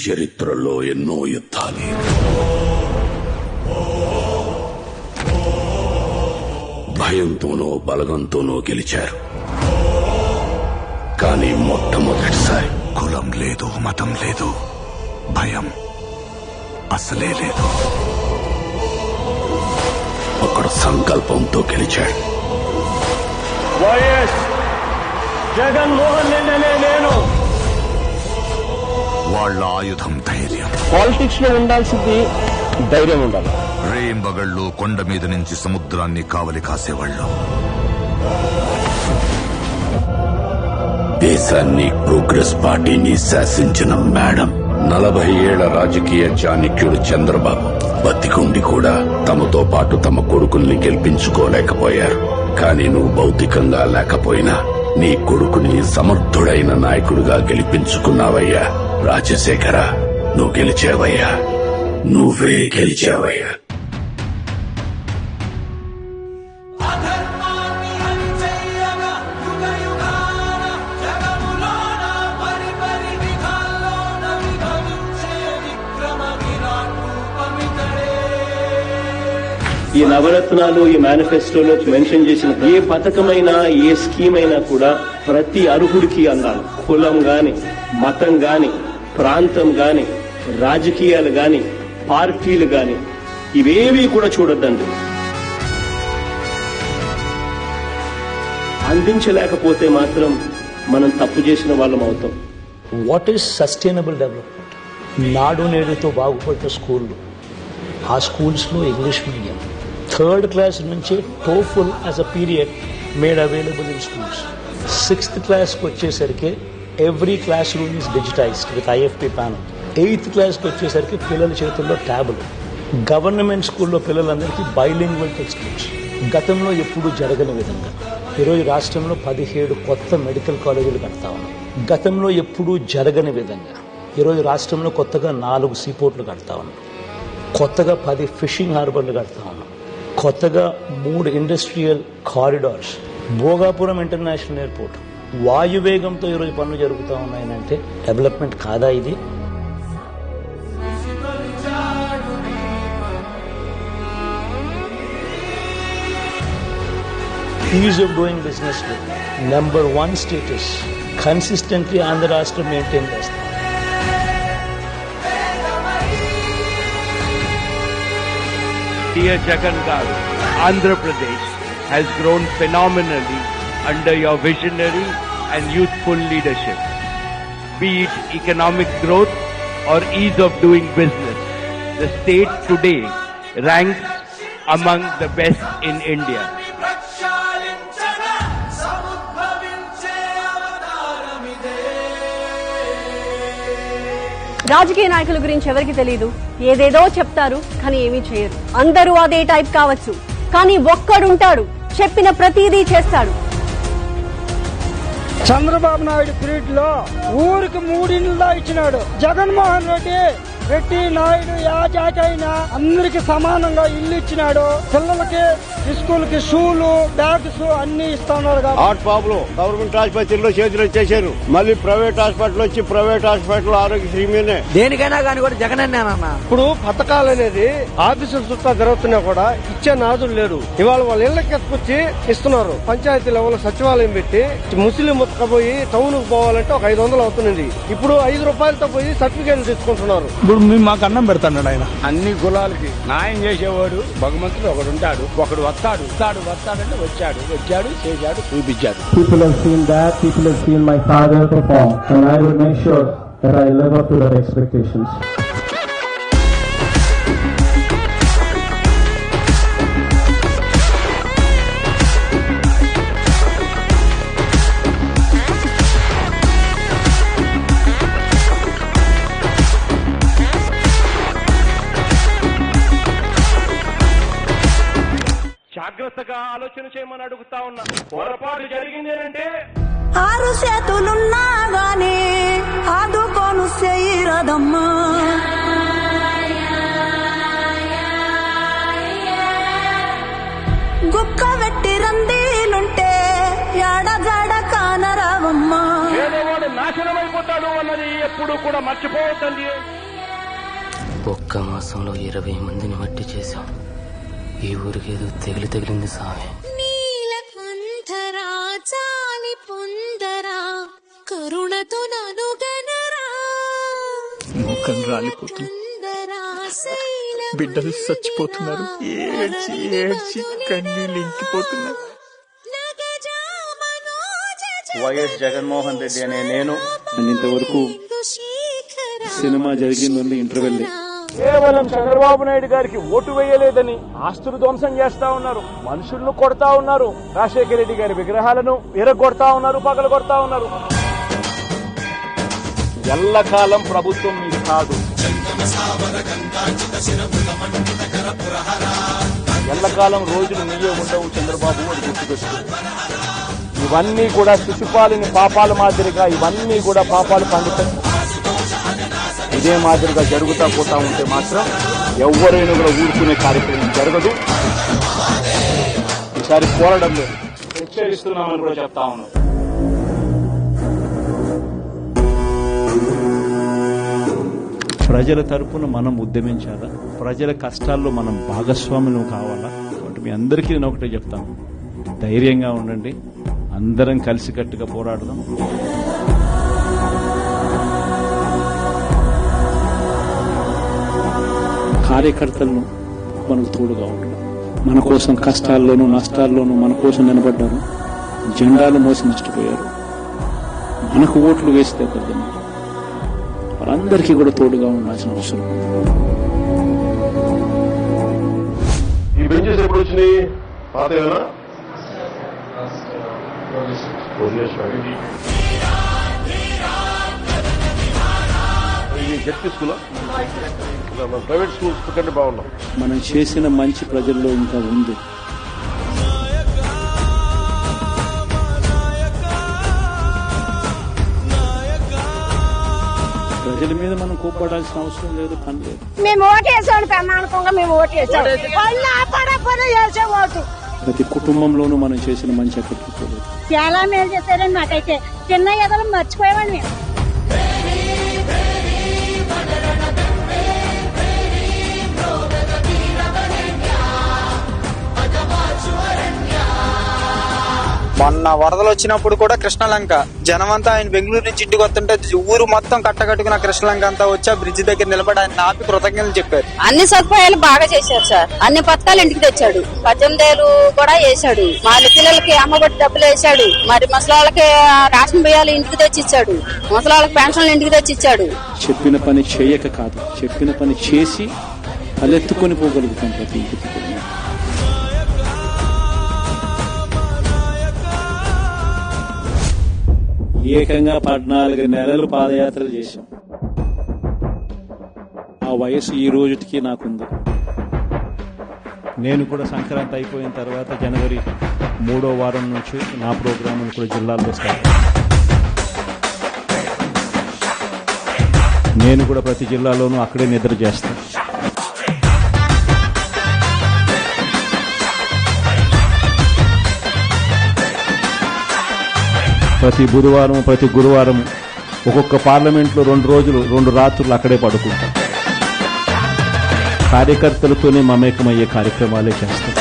చరిత్రలో ఎన్నో యుద్ధాలు భయంతోనో బలగంతోనో గెలిచారు. కానీ మొట్టమొదటిసారి కులం లేదు, మతం లేదు, భయం అసలే లేదు. ఒకడు సంకల్పంతో గెలిచాడు. వైఎస్ జగన్మోహన్ రెడ్డి నేను. వాళ్ళ ఆయుధం ధైర్యం. పాలిటిక్స్ లో ఉండాల్సింది ధైర్యం ఉండాలి. రేంబగళ్ళు కొండ మీద నుంచి సముద్రాన్ని కావలి కాసేవాళ్ళు. దేశాన్ని ప్రోగ్రెస్ పార్టీని శాసించిన మేడం 40 ఏళ్ల రాజకీయ చాణక్యుడు చంద్రబాబు బతికుండి కూడా తమతో పాటు తమ కొడుకుల్ని గెలిపించుకోలేకపోయారు. కానీ నువ్వు భౌతికంగా లేకపోయినా నీ కొడుకుని సమర్థుడైన నాయకుడిగా గెలిపించుకున్నావయ్యా. రాజశేఖర, నువ్వు గెలిచావయ్యా, నువ్వే గెలిచావయ్యా. ఈ నవరత్నాలు, ఈ మేనిఫెస్టోలో మెన్షన్ చేసిన ఏ పథకమైనా, ఏ స్కీమ్ అయినా కూడా ప్రతి అర్హుడికి అందాలి. కులం గాని, మతం గాని, ప్రాంతం గాని, రాజకీయాలు గాని, పార్టీలు గాని, ఇవేవి కూడా చూడొద్దండి. అందించలేకపోతే మాత్రం మనం తప్పు చేసిన వాళ్ళం అవుతాం. What is sustainable development? నాడు నేడుతో బాగుపడ్డ స్కూళ్ళు, ఆ స్కూల్స్లో ఇంగ్లీష్ మీడియం, 3rd క్లాస్ నుంచి TOEFL as a period made available in schools. 6th క్లాస్కి వచ్చేసరికి every class room is digitised with IFP panel. 8th క్లాస్కి వచ్చేసరికి పిల్లల చేతుల్లో ట్యాబులు. గవర్నమెంట్ స్కూల్లో పిల్లలందరికీ బైలింగ్వల్ టెక్స్ట్ బుక్స్. గతంలో ఎప్పుడూ జరగని విధంగా ఈరోజు రాష్ట్రంలో 17 కొత్త మెడికల్ కాలేజీలు కడతా ఉన్నాం. గతంలో ఎప్పుడూ జరగని విధంగా ఈరోజు రాష్ట్రంలో కొత్తగా 4 సీపోర్ట్లు కడతా ఉన్నాం. కొత్తగా 10 ఫిషింగ్ హార్బర్లు కడతా ఉన్నాం. కొత్తగా 3 industrial corridors, Bhogapuram international airport, వాయువేగంతో ఈరోజు పనులు జరుగుతూ ఉన్నాయనంటే డెవలప్మెంట్ కాదా ఇది? ఈజ్ ఆఫ్ డూయింగ్ బిజినెస్ లో నెంబర్ 1 స్టేటస్ కన్సిస్టెంట్లీ ఆంధ్ర రాష్ట్రం మెయింటైన్ చేస్తాం. Dear Jagan Garu, Andhra Pradesh has grown phenomenally under your visionary and youthful leadership. Be it economic growth or ease of doing business, the state today ranks among the best in India. రాజకీయ నాయకుల గురించి ఎవరికి తెలియదు. ఏదేదో చెప్తారు కానీ ఏమీ చేయరు. అందరూ అదే టైప్ కావచ్చు, కానీ ఒక్కడుంటాడు చెప్పిన ప్రతిదీ చేస్తాడు. చంద్రబాబు నాయుడు పీరియడ్ లో ఊరికి 3 ఇళ్ళు ఇచ్చినాడు. జగన్మోహన్ రెడ్డి నాయుడు యా జాతి అయినా అందరికి సమానంగా ఇల్లు ఇచ్చినాడు. పిల్లలకి స్కూల్ కి షూలు, బ్యాగ్స్ అన్ని ఇస్తున్నారు. హార్ట్ ప్రాబ్లం గవర్నమెంట్ ఆసుపత్రిలో చేతులు ఇచ్చేశారు. మళ్ళీ ప్రైవేట్ హాస్పిటల్ వచ్చి ప్రైవేట్ హాస్పిటల్ ఆరోగ్యశ్రీ మీదే దేనికైనా కానీ కూడా జగన్ అన్నా. ఇప్పుడు పథకాలు అనేది ఆఫీసుల చుట్టూ జరుగుతున్నా కూడా ఇచ్చే నాదులు లేరు. ఇవాళ వాళ్ళ ఇళ్లకి ఎత్తుకొచ్చి ఇస్తున్నారు. పంచాయతీ లెవెల్ సచివాలయం పెట్టి ముస్లిం ముత్తకపోయి టౌన్ కు పోవాలంటే ఒక 500 అవుతున్నది. ఇప్పుడు 5 రూపాయలతో పోయి సర్టిఫికేట్లు తెచ్చుకుంటున్నారు. మాకు అన్నం పెడతాడు ఆయన. అన్ని కులాలకి న్యాయం చేసేవాడు భగవంతుడు ఒకడు ఉంటాడు. ఒకడు వస్తాడంటే వచ్చాడు చేశాడు, చూపించాడు. People have seen that. People have seen my father perform, and I will make sure that I live up to their expectations. జాగ్రత్తగా ఆలోచన చేయమని అడుగుతా ఉన్నా. పొరపాటు జరిగిందేనంటే 6 చేతులున్నా గానీ ఆదుకోను చేయరదమ్మా. గుక్క వెట్టి రందీలుంటే ఎడజడ కానరావమ్మా. పేదవాడు నాశనమైపోతాడు అన్నది ఎప్పుడు కూడా మర్చిపోవద్దండి. ఒక్క మాసంలో 20 మందిని మట్టి చేశాం. ఈ ఊరికి ఏదో తగిలింది సామే. నీలకంఠరా చాలి పొందరా కరుణతో ననుగనరా ముఖం రాలిపోతుంది, బిడ్డలు చచ్చిపోతున్నారు, ఏడ్చి ఏడ్చి కన్నీళ్ళు ఇంకిపోతున్నారు. వైఎస్ జగన్మోహన్ రెడ్డి అనే నేను ఇంతవరకు సినిమా జరిగిందండి ఇంటర్వెల్ కేవలం చంద్రబాబు నాయుడు గారికి ఓటు వేయలేదని ఆస్తులు ధ్వంసం చేస్తా ఉన్నారు, మనుషులను కొడతా ఉన్నారు, రాజశేఖర రెడ్డి గారి విగ్రహాలను విరగొడతా ఉన్నారు, పగలగొడతా ఉన్నారు. ఎల్లకాలం ప్రభుత్వం మీకు కాదు, ఎల్లకాలం రోజులు మీయే ఉండవు చంద్రబాబు అని గుర్తుపెట్టుకో. ఇవన్నీ కూడా శిశుపాలిని పాపాల మాదిరిగా ఇవన్నీ కూడా పాపాలు పండుతాయి. ఇదే మాదిరిగా జరుగుతా పోతా ఉంటే మాత్రం ఎవరైనా కూడా ఊరుకునే కార్యక్రమం జరగదు. ఈసారి పోరాటం లేదు, హెచ్చరిస్తున్నామని కూడా చెప్తా ఉన్నాం. ప్రజల తరపున మనం ఉద్యమించాలా, ప్రజల కష్టాల్లో మనం భాగస్వాములు కావాలా. కాబట్టి మీ అందరికీ నేను ఒకటే చెప్తాను, ధైర్యంగా ఉండండి, అందరం కలిసికట్టుగా పోరాడదాం. కార్యకర్తలను మనకు తోడుగా ఉండడం, మన కోసం కష్టాల్లోనూ నష్టాల్లోనూ మన కోసం నిలబడ్డారు, జెండాలు మోసి నష్టపోయారు, మనకు ఓట్లు వేస్తే పెద్దమ్మ, వాళ్ళందరికీ కూడా తోడుగా ఉండాల్సిన అవసరం. ఈ బెంచెస్ ఎప్పుడు వచ్చినాయి? పాతేనా? జడ్పీ స్కూల్, ప్రైవేట్ స్కూల్స్ కంటే బాగున్నాం. మనం చేసిన మంచి ప్రజల్లో ఇంకా ఉంది. ప్రజల మీద మనం కోప్పడాల్సిన అవసరం లేదు, పని లేదు. మేము ఓటేసాడు ప్రమాణకంగా మేము ఓటేసాడు, ఓటు ప్రతి కుటుంబంలోనూ మనం చేసిన మంచి ఎక్కడికి పోలేదు. చాలా మేలు చేశారండి. మాకైతే చిన్న ఎదలు మర్చిపోయామండి. మొన్న వరదలు వచ్చినప్పుడు కూడా కృష్ణలంక జనమంతా ఆయన బెంగళూరు నుంచి ఇంటికి వస్తుంటే ఊరు మొత్తం కట్టకట్టుకున్న కృష్ణలంక అంతా వచ్చి ఆ బ్రిడ్జ్ దగ్గర నిలబడి ఆయన ఆపి కృతజ్ఞతలు చెప్పారు. అన్ని సదుపాయాలు బాగా చేశారు సార్, అన్ని పథకాలు ఇంటికి తెచ్చాడు, 18 ఏళ్ళు కూడా వేశాడు, మరి పిల్లలకి అమ్మఒడి డబ్బులు వేశాడు, మరి ముసలాళ్ళకి రేషన్ బియ్యాలు ఇంటికి తెచ్చి ఇచ్చాడు, ముసలాళ్ళకి పెన్షన్లు ఇంటికి తెచ్చి ఇచ్చాడు. చెప్పిన పని చేయక కాదు, చెప్పిన పని చేసి తలెత్తుకొని పోగలుగుతాం ప్రతి ఇంటికి. ఏకంగా 14 నెలలు పాదయాత్రలు చేశాం. ఆ వయసు ఈ రోజుకి నాకుంది. నేను కూడా సంక్రాంతి అయిపోయిన తర్వాత జనవరి 3వ వారం నుంచి నా ప్రోగ్రాములు కూడా జిల్లాల్లో స్టార్ట్. నేను కూడా ప్రతి జిల్లాలోనూ అక్కడే నిద్ర చేస్తాను. ప్రతి బుధవారం ప్రతి గురువారం ఒక్కొక్క పార్లమెంట్లో 2 రోజులు 2 రాత్రులు అక్కడే పడుకుంటాం. కార్యకర్తలతోనే మమేకమయ్యే కార్యక్రమాలే చేస్తాం.